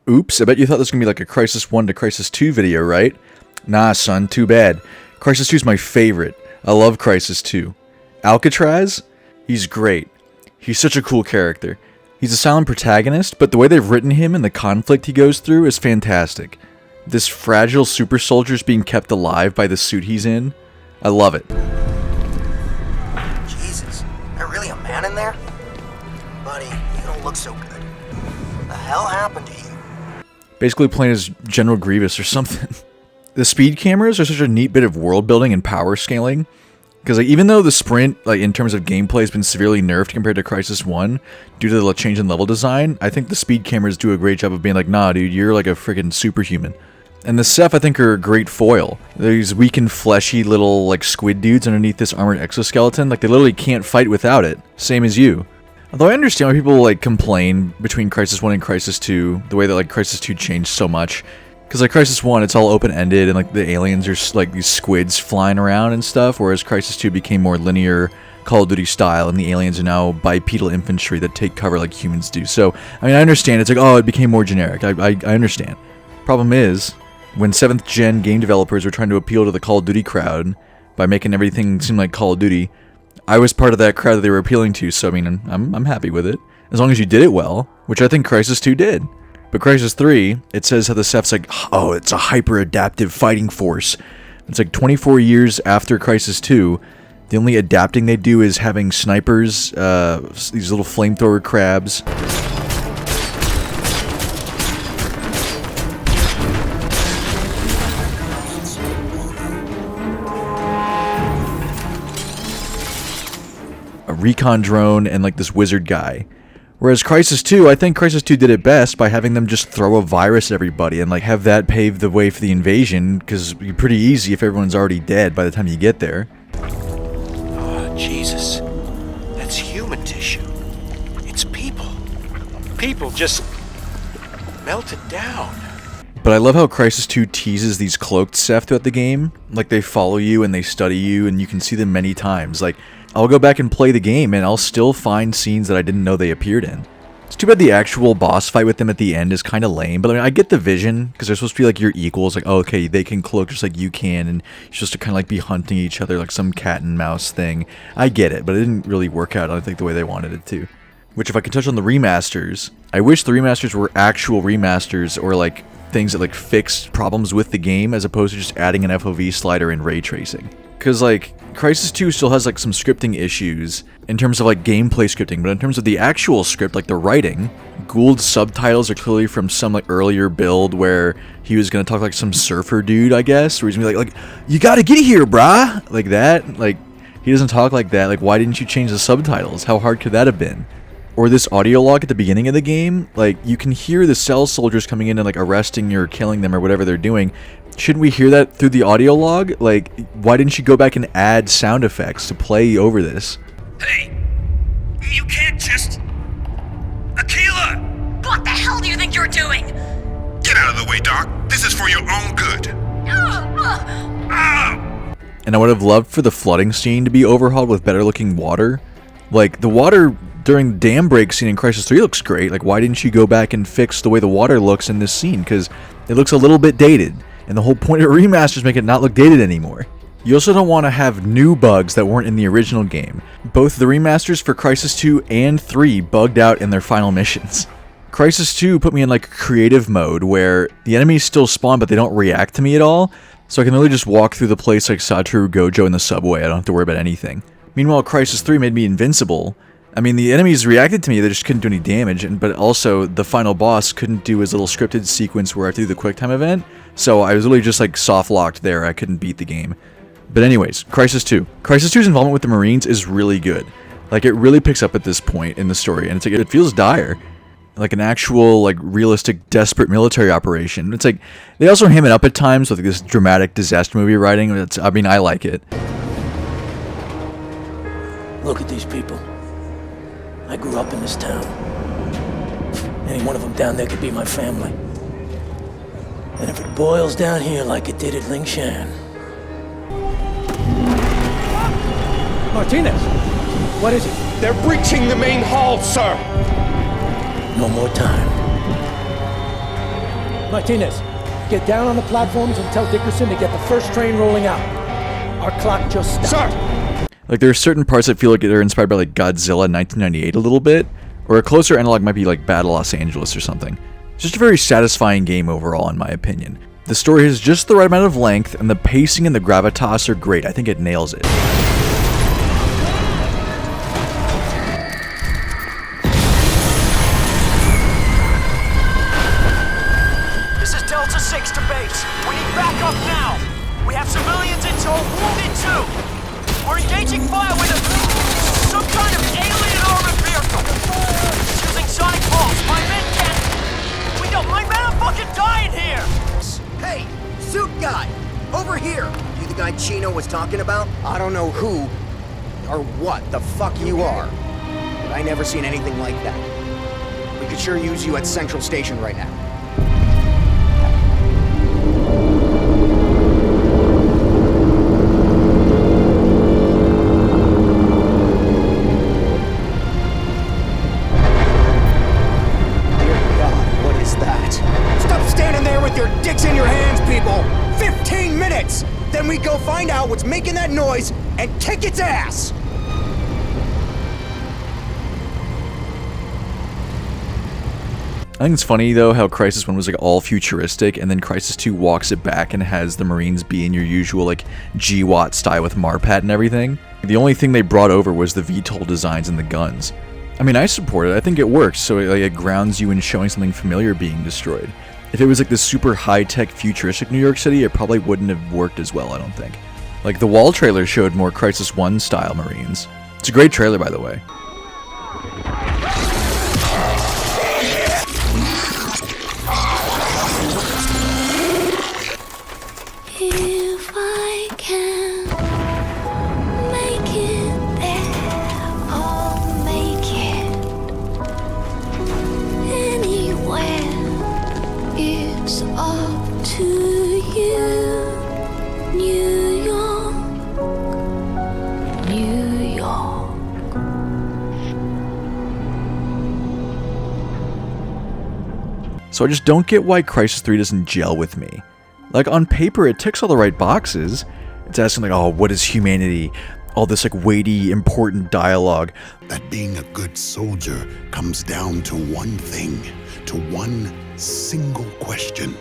Oops, I bet you thought this was going to be like a Crysis 1 to Crysis 2 video, right? Nah, son, too bad. Crysis 2 is my favorite. I love Crysis 2. Alcatraz? He's great. He's such a cool character. He's a silent protagonist, but the way they've written him and the conflict he goes through is fantastic. This fragile super soldier's being kept alive by the suit he's in. I love it. Jesus, there really a man in there? Buddy, you don't look so good. What the hell happened to you? Basically playing as General Grievous or something. The speed cameras are such a neat bit of world building and power scaling. Because even though the sprint, in terms of gameplay, has been severely nerfed compared to Crysis 1 due to the change in level design, I think the speed cameras do a great job of being like, nah, dude, you're like a freaking superhuman. And the Ceph, I think, are a great foil. These weak and fleshy little, squid dudes underneath this armored exoskeleton, they literally can't fight without it. Same as you. Although I understand why people, complain between Crysis 1 and Crysis 2, the way that, Crysis 2 changed so much. Because, Crysis 1, it's all open-ended, and, the aliens are, these squids flying around and stuff, whereas Crysis 2 became more linear, Call of Duty style, and the aliens are now bipedal infantry that take cover like humans do. So, I understand, it's it became more generic. I understand. Problem is, when 7th gen game developers were trying to appeal to the Call of Duty crowd by making everything seem like Call of Duty, I was part of that crowd that they were appealing to, so I'm happy with it. As long as you did it well, which I think Crysis 2 did. But Crysis 3, it says how the Ceph's it's a hyper-adaptive fighting force. It's 24 years after Crysis 2, the only adapting they do is having snipers, these little flamethrower crabs. A recon drone and this wizard guy. Whereas Crysis 2, I think Crysis 2 did it best by having them just throw a virus at everybody and have that pave the way for the invasion, because it'd be pretty easy if everyone's already dead by the time you get there. Oh, Jesus. That's human tissue. It's people. People just melted down. But I love how Crysis 2 teases these cloaked Ceph throughout the game. They follow you and they study you and you can see them many times. I'll go back and play the game and I'll still find scenes that I didn't know they appeared in. It's too bad the actual boss fight with them at the end is kind of lame, but I get the vision, because they're supposed to be your equals, oh, okay, they can cloak just like you can, and you're supposed to kind of be hunting each other like some cat and mouse thing. I get it, but it didn't really work out, I think, the way they wanted it to. Which, if I can touch on the remasters, I wish the remasters were actual remasters, or things that fixed problems with the game, as opposed to just adding an FOV slider and ray tracing. Because Crysis 2 still has some scripting issues in terms of gameplay scripting, but in terms of the actual script, the writing, Gould's subtitles are clearly from some earlier build where he was gonna talk like some surfer dude, I guess, where he's gonna be like you gotta get here, brah, like that. He doesn't talk like that. Why didn't you change the subtitles? How hard could that have been? Or this audio log at the beginning of the game, you can hear the cell soldiers coming in and arresting or killing them or whatever they're doing. Shouldn't we hear that through the audio log? Why didn't you go back and add sound effects to play over this? Hey! You can't just... Aquila! What the hell do you think you're doing? Get out of the way, Doc. This is for your own good. And I would have loved for the flooding scene to be overhauled with better looking water. The water during the dam break scene in Crysis 3 looks great. Why didn't you go back and fix the way the water looks in this scene? Because it looks a little bit dated. And the whole point of remasters is make it not look dated anymore. You also don't want to have new bugs that weren't in the original game. Both the remasters for Crysis 2 and 3 bugged out in their final missions. Crysis 2 put me in creative mode, where the enemies still spawn but they don't react to me at all, so I can really just walk through the place like Satoru Gojo in the subway. I don't have to worry about anything. Meanwhile, Crysis 3 made me invincible. The enemies reacted to me, they just couldn't do any damage, but also the final boss couldn't do his little scripted sequence where I have to do the QuickTime event, so I was really just soft-locked there. I couldn't beat the game. But anyways, Crysis 2. Crysis 2's involvement with the Marines is really good. It really picks up at this point in the story, and it feels dire. An actual, realistic, desperate military operation. It's they also ham it up at times with this dramatic disaster movie writing. I like it. Look at these people. I grew up in this town. Any one of them down there could be my family. And if it boils down here like it did at Lingshan... Martinez! What is it? They're breaching the main hall, sir! No more time. Martinez, get down on the platforms and tell Dickerson to get the first train rolling out. Our clock just stopped. Sir! Like, there are certain parts that feel like they're inspired by, like, Godzilla 1998 a little bit, or a closer analog might be, like, Battle Los Angeles or something. It's just a very satisfying game overall, in my opinion. The story has just the right amount of length, and the pacing and the gravitas are great. I think it nails it. Delta 6 to base. We need backup now. We have civilians in tow, wounded too. We're engaging fire with some kind of alien armored vehicle. It's using sonic pulse. My men can't. My men are fucking dying here. Hey, suit guy, over here. You the guy Chino was talking about? I don't know who or what the fuck you are, but I never seen anything like that. We could sure use you at Central Station right now. Then we go find out what's making that noise and kick its ass! I think it's funny, though, how Crysis 1 was, like, all futuristic, and then Crysis 2 walks it back and has the Marines be in your usual, like, GWAT style with Marpat and everything. The only thing they brought over was the VTOL designs and the guns. I mean, I support it. I think it works, so it grounds you in showing something familiar being destroyed. If it was like this super high-tech futuristic New York City, it probably wouldn't have worked as well, I don't think. Like, the wall trailer showed more Crysis 1 style Marines. It's a great trailer, by the way. If I can make it there, I'll make it anywhere. It's up to you, New York, New York. So I just don't get why Crysis 3 doesn't gel with me. Like, on paper, it ticks all the right boxes. It's asking, like, oh, what is humanity? All this, like, weighty, important dialogue. That being a good soldier comes down to one thing, to one single question.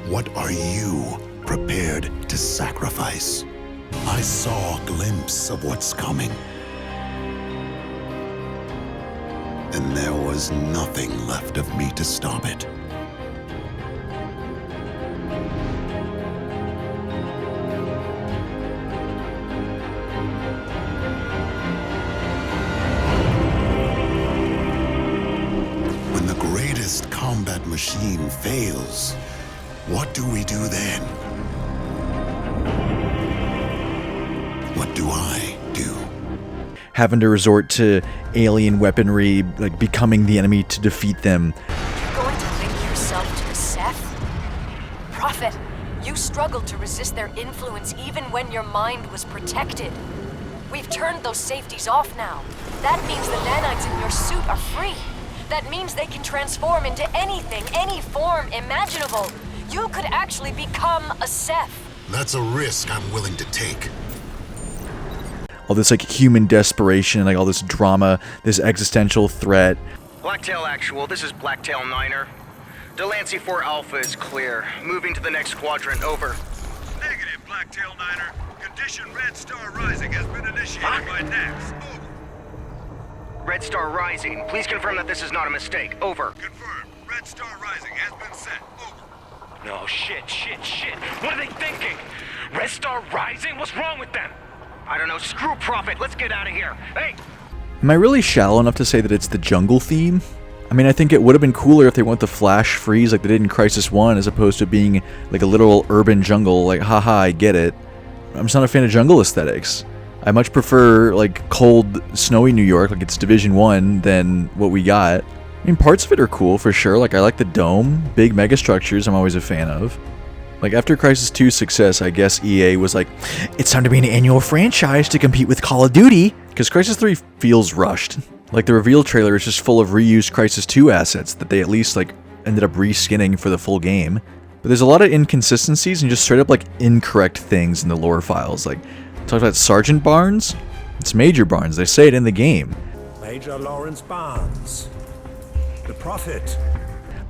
What are you prepared to sacrifice? I saw a glimpse of what's coming. And there was nothing left of me to stop it. When the greatest combat machine fails, what do we do then? What do I do? Having to resort to alien weaponry, like becoming the enemy to defeat them. You're going to link yourself to the Ceph? Prophet, you struggled to resist their influence even when your mind was protected. We've turned those safeties off now. That means the nanites in your suit are free. That means they can transform into anything, any form imaginable. You could actually become a Ceph. That's a risk I'm willing to take. All this, like, human desperation, like, all this drama, this existential threat. Blacktail Actual, this is Blacktail Niner. Delancey 4 Alpha is clear. Moving to the next quadrant, over. Negative, Blacktail Niner. Condition Red Star Rising has been initiated by Nex. Over. Red Star Rising, please confirm that this is not a mistake, over. Confirmed. Red Star Rising has been set. Over. No, shit. What are they thinking? Red Star Rising? What's wrong with them? I don't know, screw Prophet, let's get out of here. Hey! Am I really shallow enough to say that it's the jungle theme? I mean, I think it would have been cooler if they went the flash freeze like they did in Crysis 1 as opposed to being like a literal urban jungle, like, haha, I get it. I'm just not a fan of jungle aesthetics. I much prefer, like, cold, snowy New York, like it's Division 1, than what we got. I mean, parts of it are cool, for sure. Like, I like the dome, big megastructures I'm always a fan of. Like, after Crysis 2's success, I guess EA was like, it's time to be an annual franchise to compete with Call of Duty, because Crysis 3 feels rushed. Like, the reveal trailer is just full of reused Crysis 2 assets that they at least, like, ended up reskinning for the full game. But there's a lot of inconsistencies and just straight up like incorrect things in the lore files. Like, talk about Sergeant Barnes? It's Major Barnes, they say it in the game. Major Lawrence Barnes. The Prophet.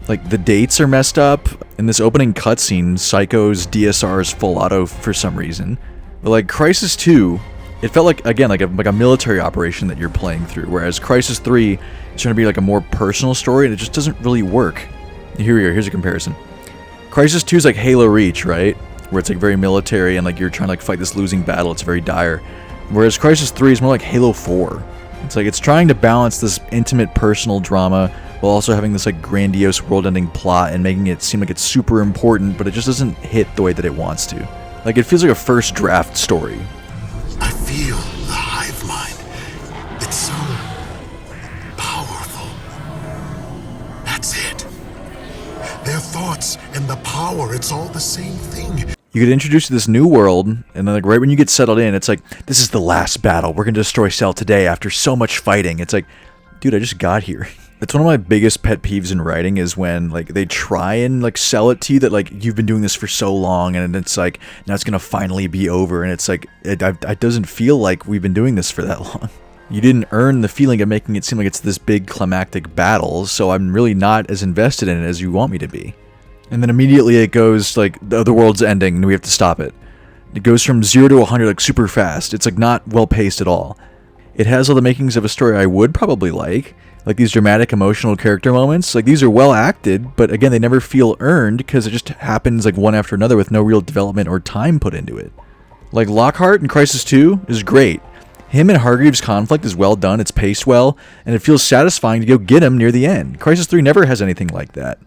Like, the dates are messed up. In this opening cutscene, Psycho's DSR is full auto for some reason. But like, Crysis 2, it felt like, again, like a military operation that you're playing through, whereas Crysis 3 is trying to be like a more personal story, and it just doesn't really work. Here we are, here's a comparison. Crysis 2 is like Halo Reach, right? Where it's like very military, and like you're trying to like fight this losing battle, it's very dire. Whereas Crysis 3 is more like Halo 4. It's like it's trying to balance this intimate personal drama while also having this like grandiose world-ending plot and making it seem like it's super important, but it just doesn't hit the way that it wants to. Like, it feels like a first draft story. I feel the hive mind. It's so powerful. That's it. Their thoughts and the power, it's all the same thing. You get introduced to this new world, and then like right when you get settled in, it's like, this is the last battle. We're gonna destroy Cell today after so much fighting. It's like, dude, I just got here. It's one of my biggest pet peeves in writing is when like they try and like sell it to you that like you've been doing this for so long, and it's like now it's gonna finally be over, and it's like it doesn't feel like we've been doing this for that long. You didn't earn the feeling of making it seem like it's this big climactic battle, so I'm really not as invested in it as you want me to be. And then immediately it goes like the world's ending and we have to stop it. It goes from 0 to 100 like super fast. It's like not well paced at all. It has all the makings of a story I would probably like these dramatic emotional character moments. Like, these are well acted, but again, they never feel earned because it just happens like one after another with no real development or time put into it. Like, Lockhart in Crysis 2 is great. Him and Hargreaves' conflict is well done, it's paced well, and it feels satisfying to go get him near the end. Crysis 3 never has anything like that.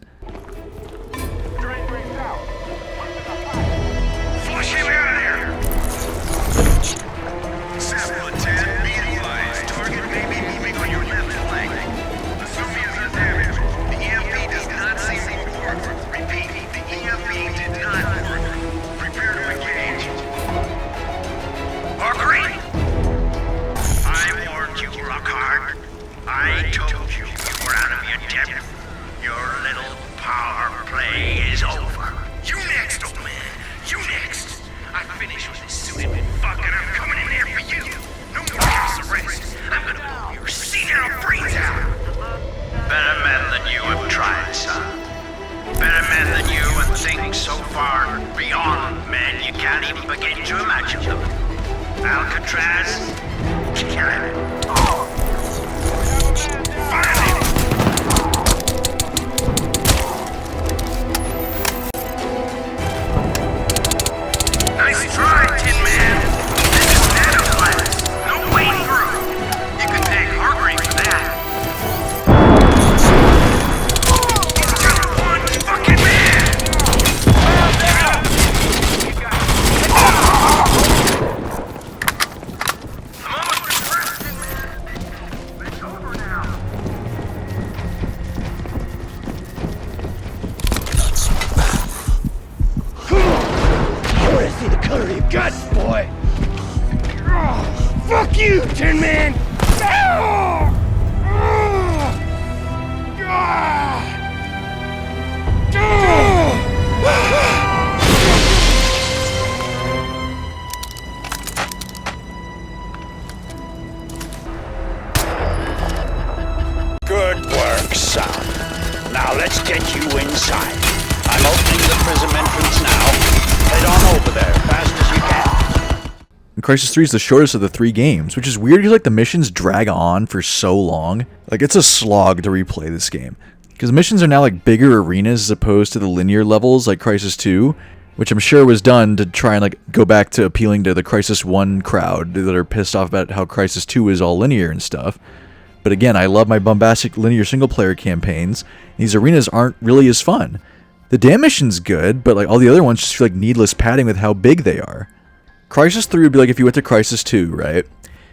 I told you were out of your depth. Your little power play is over. You next, old man. You next. I finished with this suited fuck and I'm coming in there for you. No more house arrest. I'm gonna blow your senile brains out. Better men than you have tried, son. Better men than you and things so far beyond men you can't even begin to imagine them. Alcatraz, kill it. Nice try, Tin Man. This is Nanosuit. No way through. You can thank Hargreaves for that. He's just one fucking man. I'm almost refreshed, Tin Man. It's over now. I want to see the color of your guts, boy. Fuck you, Tin Man. Good work, son. Now let's get you inside. I'm opening the prism entrance now. Head on over there, fast as you can. And Crysis 3 is the shortest of the 3 games, which is weird because like the missions drag on for so long. Like, it's a slog to replay this game. Because missions are now like bigger arenas as opposed to the linear levels like Crysis 2, which I'm sure was done to try and like go back to appealing to the Crysis 1 crowd that are pissed off about how Crysis 2 is all linear and stuff. But again, I love my bombastic linear single-player campaigns. These arenas aren't really as fun. The damn mission's good, but like all the other ones just feel like needless padding with how big they are. Crysis 3 would be like if you went to Crysis 2, right?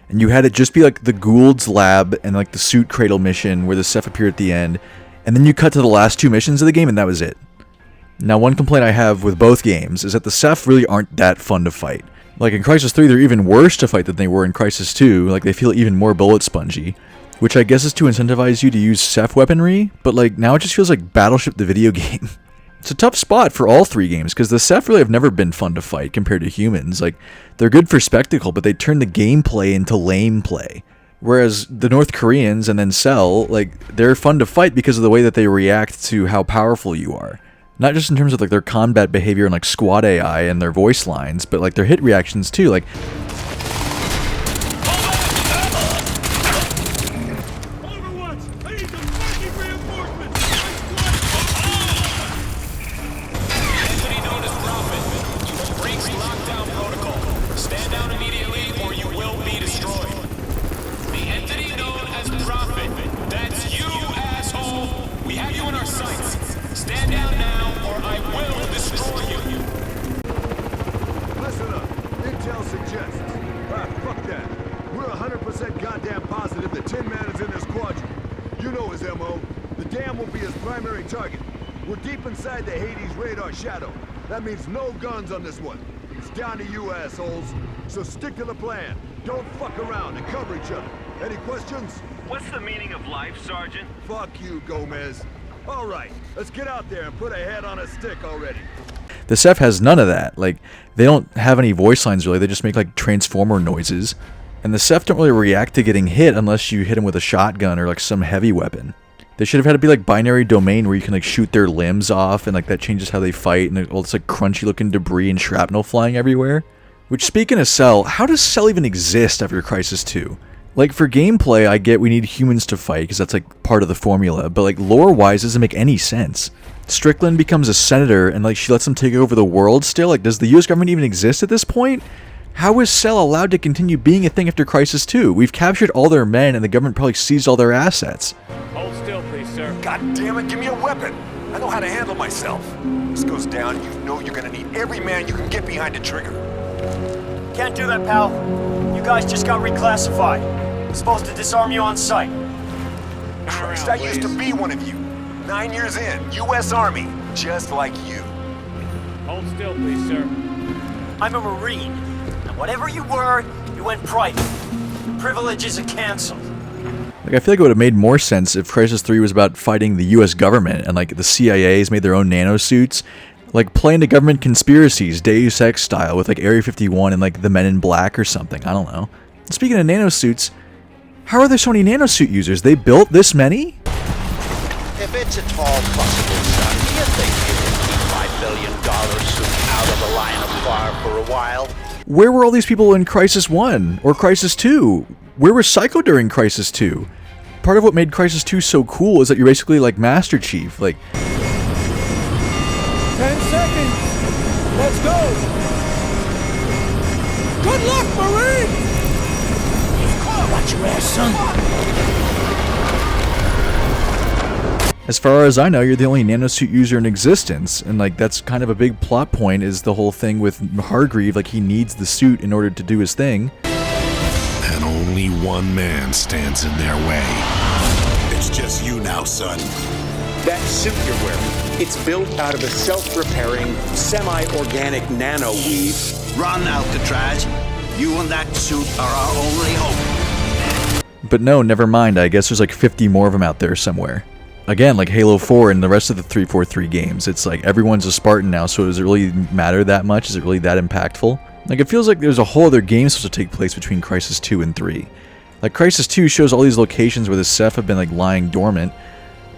And you had it just be like the Gould's lab and like the suit cradle mission where the Ceph appeared at the end, and then you cut to the last 2 missions of the game and that was it. Now, one complaint I have with both games is that the Ceph really aren't that fun to fight. Like in Crysis 3, they're even worse to fight than they were in Crysis 2, like they feel even more bullet spongy. which I guess is to incentivize you to use Ceph weaponry, but like now it just feels like Battleship the video game. It's a tough spot for all 3 games, because the Ceph really have never been fun to fight compared to humans. Like, they're good for spectacle, but they turn the gameplay into lame play. Whereas the North Koreans and then Cell, like, they're fun to fight because of the way that they react to how powerful you are. Not just in terms of like their combat behavior and like squad AI and their voice lines, but like their hit reactions too. Like, That means no guns on this one. It's down to you assholes. So stick to the plan. Don't fuck around and cover each other. Any questions? What's the meaning of life, Sergeant? Fuck you, Gomez. All right, let's get out there and put a head on a stick already. the Ceph has none of that. Like, they don't have any voice lines really, they just make like transformer noises. And the Ceph don't really react to getting hit unless you hit them with a shotgun or like some heavy weapon. They should have had to be like binary domain where you can like shoot their limbs off and like that changes how they fight, and all this like crunchy looking debris and shrapnel flying everywhere. Which, speaking of Cell, how does Cell even exist after Crysis 2? Like, for gameplay, I get we need humans to fight because that's like part of the formula, but like lore-wise doesn't make any sense. Strickland becomes a senator and like she lets him take over the world still? Like, does the US government even exist at this point? How is Cell allowed to continue being a thing after Crysis 2? We've captured all their men and the government probably seized all their assets. Hold still, please, sir. God damn it, give me a weapon. I know how to handle myself. This goes down, you know you're gonna need every man you can get behind the trigger. Can't do that, pal. You guys just got reclassified. Supposed to disarm you on sight. Christ, I used to be one of you. 9 years in, U.S. Army, just like you. Hold still, please, sir. I'm a Marine. And whatever you were, you went private. Privileges are canceled. Like, I feel like it would have made more sense if Crysis 3 was about fighting the US government and like the CIA's made their own nanosuits. Like playing the government conspiracies, Deus Ex style, with like Area 51 and like the Men in Black or something. I don't know. Speaking of nanosuits, how are there so many nanosuit users? They built this many? If it's at all possible, son, do you think you can keep my $1 billion suit out of the line of fire for a while? Where were all these people in Crysis 1 or Crysis 2? Where was Psycho during Crysis 2? Part of what made Crysis 2 so cool is that you're basically like Master Chief. Like, 10 seconds. Let's go. Good luck, Marine. Watch your ass, son. as far as I know, you're the only nanosuit user in existence, and like that's kind of a big plot point, is the whole thing with Hargreave, like he needs the suit in order to do his thing. And only one man stands in their way. It's just you now, son. That suit you're wearing, it's built out of a self-repairing, semi-organic nano-weave. Run, Alcatraz. You and that suit are our only hope. But no, never mind. I guess there's like 50 more of them out there somewhere. Again, like Halo 4 and the rest of the 343 games, it's like everyone's a Spartan now, so does it really matter that much? Is it really that impactful? Like, it feels like there's a whole other game supposed to take place between Crysis 2 and 3. Like, Crysis 2 shows all these locations where the Ceph have been like lying dormant,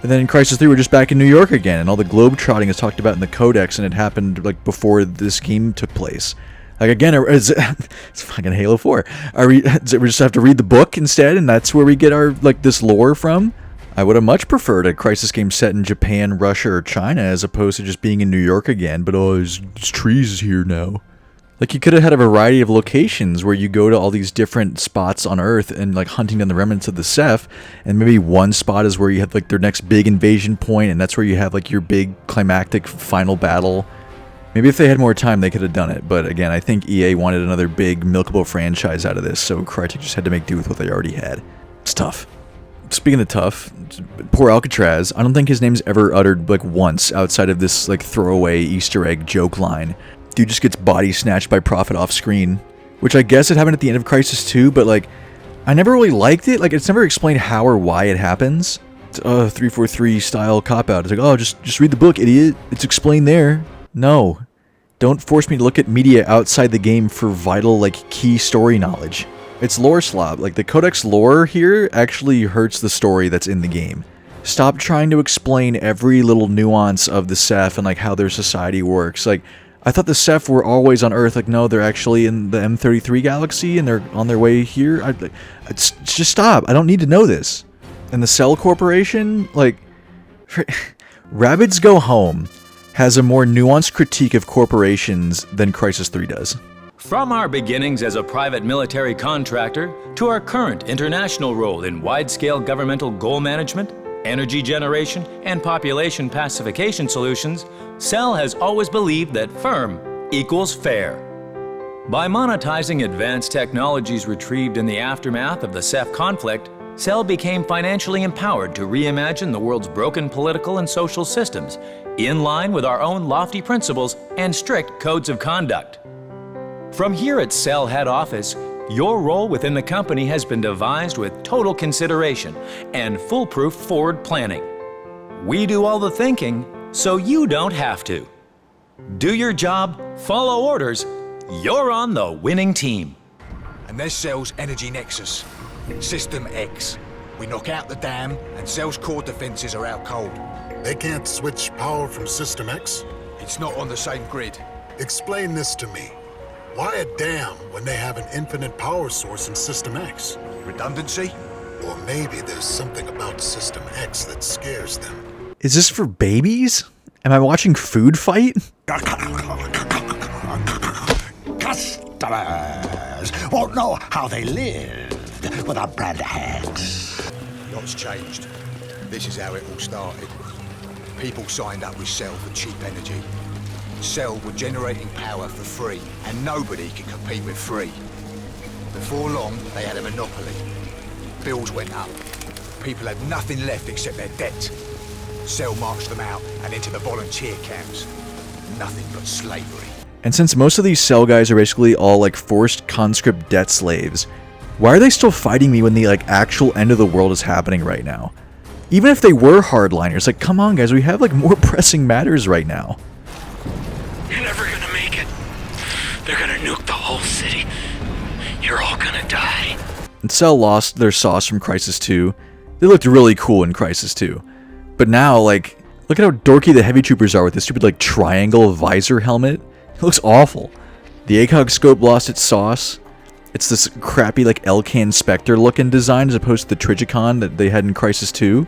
and then in Crysis 3 we're just back in New York again, and all the globe-trotting is talked about in the Codex, and it happened like before this game took place. Like, again, it's fucking Halo 4. We just have to read the book instead, and that's where we get our, like, this lore from? I would have much preferred a Crysis game set in Japan, Russia, or China, as opposed to just being in New York again, but oh, there's trees here now. Like, you could have had a variety of locations where you go to all these different spots on Earth and, like, hunting down the remnants of the Ceph, and maybe one spot is where you have, like, their next big invasion point, and that's where you have, like, your big climactic final battle. Maybe if they had more time, they could have done it, but again, I think EA wanted another big, milkable franchise out of this, so Crytek just had to make do with what they already had. It's tough. Speaking of tough, poor Alcatraz, I don't think his name's ever uttered, like, once outside of this, like, throwaway Easter egg joke line. Dude just gets body snatched by Prophet off screen, which I guess it happened at the end of Crysis 2, but, like, I never really liked it. Like, it's never explained how or why it happens. It's 343 style cop-out. It's like, oh, just read the book, idiot. It's explained there. No. Don't force me to look at media outside the game for vital, like, key story knowledge. It's lore slob. Like, the Codex lore here actually hurts the story that's in the game. Stop trying to explain every little nuance of the Ceph and, like, how their society works. Like, I thought the Ceph were always on Earth. Like, no, they're actually in the M33 galaxy and they're on their way here. Just stop. I don't need to know this. And the Cell Corporation, like, Rabbids Go Home has a more nuanced critique of corporations than Crysis 3 does. From our beginnings as a private military contractor to our current international role in wide-scale governmental goal management, energy generation, and population pacification solutions, Cell has always believed that firm equals fair. By monetizing advanced technologies retrieved in the aftermath of the Ceph conflict, Cell became financially empowered to reimagine the world's broken political and social systems, in line with our own lofty principles and strict codes of conduct. From here at Cell head office, your role within the company has been devised with total consideration and foolproof forward planning. We do all the thinking, so you don't have to. Do your job, follow orders, you're on the winning team. And there's Cell's energy nexus, System X. We knock out the dam, and Cell's core defenses are out cold. They can't switch power from System X? It's not on the same grid. Explain this to me. Why a dam when they have an infinite power source in System X? Redundancy? Or maybe there's something about System X that scares them. Is this for babies? Am I watching Food Fight? Customers won't know how they lived without brand ads. Lots changed. This is how it all started. People signed up with Cell for cheap energy. Cell were generating power for free, and nobody could compete with free. Before long, they had a monopoly. Bills went up. People had nothing left except their debt. Cell marched them out and into the volunteer camps. Nothing but slavery. And since most of these Cell guys are basically all like forced conscript debt slaves, why are they still fighting me when the like actual end of the world is happening right now? Even if they were hardliners, like come on guys, we have like more pressing matters right now. You're never gonna make it. They're gonna nuke the whole city. You're all gonna die. And Cell lost their sauce from Crysis 2. They looked really cool in Crysis 2. But now, like, look at how dorky the heavy troopers are with this stupid, like, triangle visor helmet. It looks awful. The ACOG scope lost its sauce. It's this crappy, like, Elcan Spectre looking design as opposed to the Trigicon that they had in Crysis 2.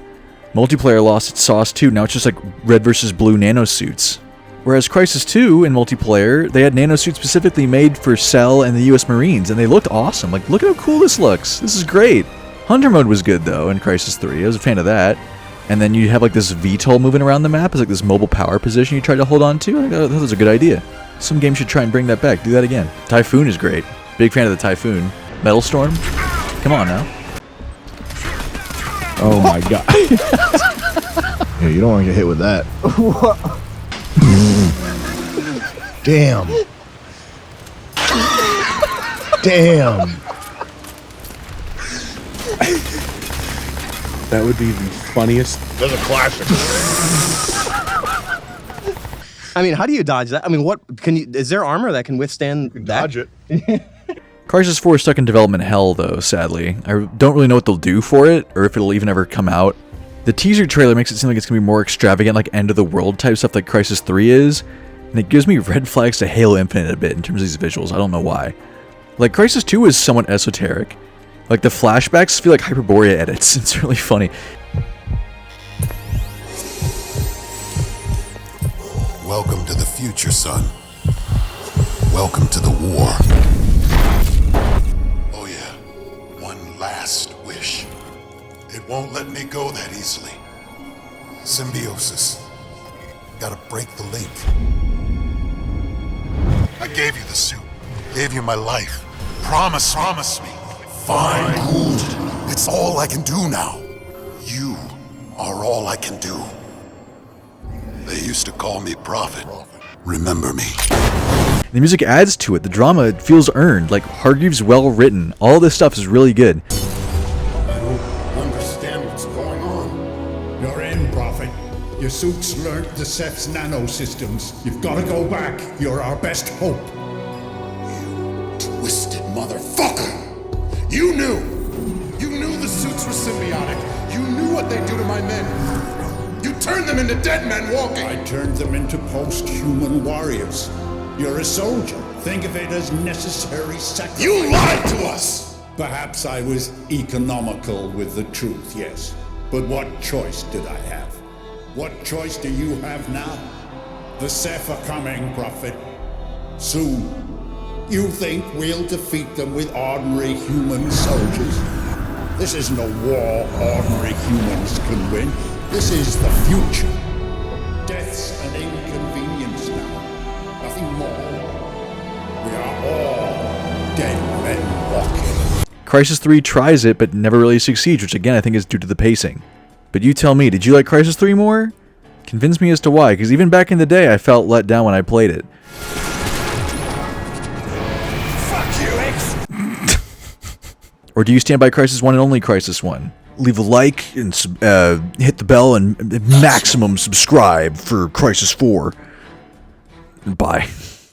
Multiplayer lost its sauce too. Now it's just like red versus blue nanosuits. Whereas Crysis 2 in multiplayer, they had nanosuits specifically made for Cell and the US Marines, and they looked awesome. Like, look at how cool this looks. This is great. Hunter mode was good, though, in Crysis 3. I was a fan of that. And then you have, like, this VTOL moving around the map. It's like this mobile power position you try to hold on to. I thought that was a good idea. Some games should try and bring that back. Do that again. Typhoon is great. Big fan of the Typhoon. Metal Storm? Come on, now. Oh, my God. Yeah, you don't want to get hit with that. Damn. Damn. That would be the funniest. That's a classic. I mean, how do you dodge that? I mean, what can you? Is there armor that can withstand that? Dodge it. Crysis 4 is stuck in development hell, though, sadly. I don't really know what they'll do for it, or if it'll even ever come out. The teaser trailer makes it seem like it's going to be more extravagant, like end-of-the-world type stuff like Crysis 3 is, and it gives me red flags to Halo Infinite a bit in terms of these visuals. I don't know why. Like, Crysis 2 is somewhat esoteric. Like, the flashbacks feel like Hyperborea edits. It's really funny. Welcome to the future, son. Welcome to the war. Oh yeah, one last wish. It won't let me go that easily. Symbiosis. Gotta break the link. I gave you the suit. Gave you my life. Promise me. Fine. Good. It's all I can do now. You are all I can do. They used to call me Prophet. Remember me. The music adds to it. The drama feels earned. Like, Hargreaves well written. All this stuff is really good. Your suits learnt the Ceph's nano-systems. You've got to go back. You're our best hope. You twisted motherfucker! You knew! You knew the suits were symbiotic. You knew what they'd do to my men. You turned them into dead men walking! I turned them into post-human warriors. You're a soldier. Think of it as necessary sacrifice. You lied to us! Perhaps I was economical with the truth, yes. But what choice did I have? What choice do you have now? The Ceph are coming, Prophet. Soon. You think we'll defeat them with ordinary human soldiers? This isn't a war ordinary humans can win. This is the future. Death's an inconvenience now. Nothing more. We are all dead men walking. Crysis 3 tries it, but never really succeeds, which again I think is due to the pacing. But you tell me, did you like Crysis 3 more? Convince me as to why, because even back in the day I felt let down when I played it. Fuck you, X! Or do you stand by Crysis 1 and only Crysis 1? Leave a like and hit the bell and maximum subscribe for Crysis 4. Bye.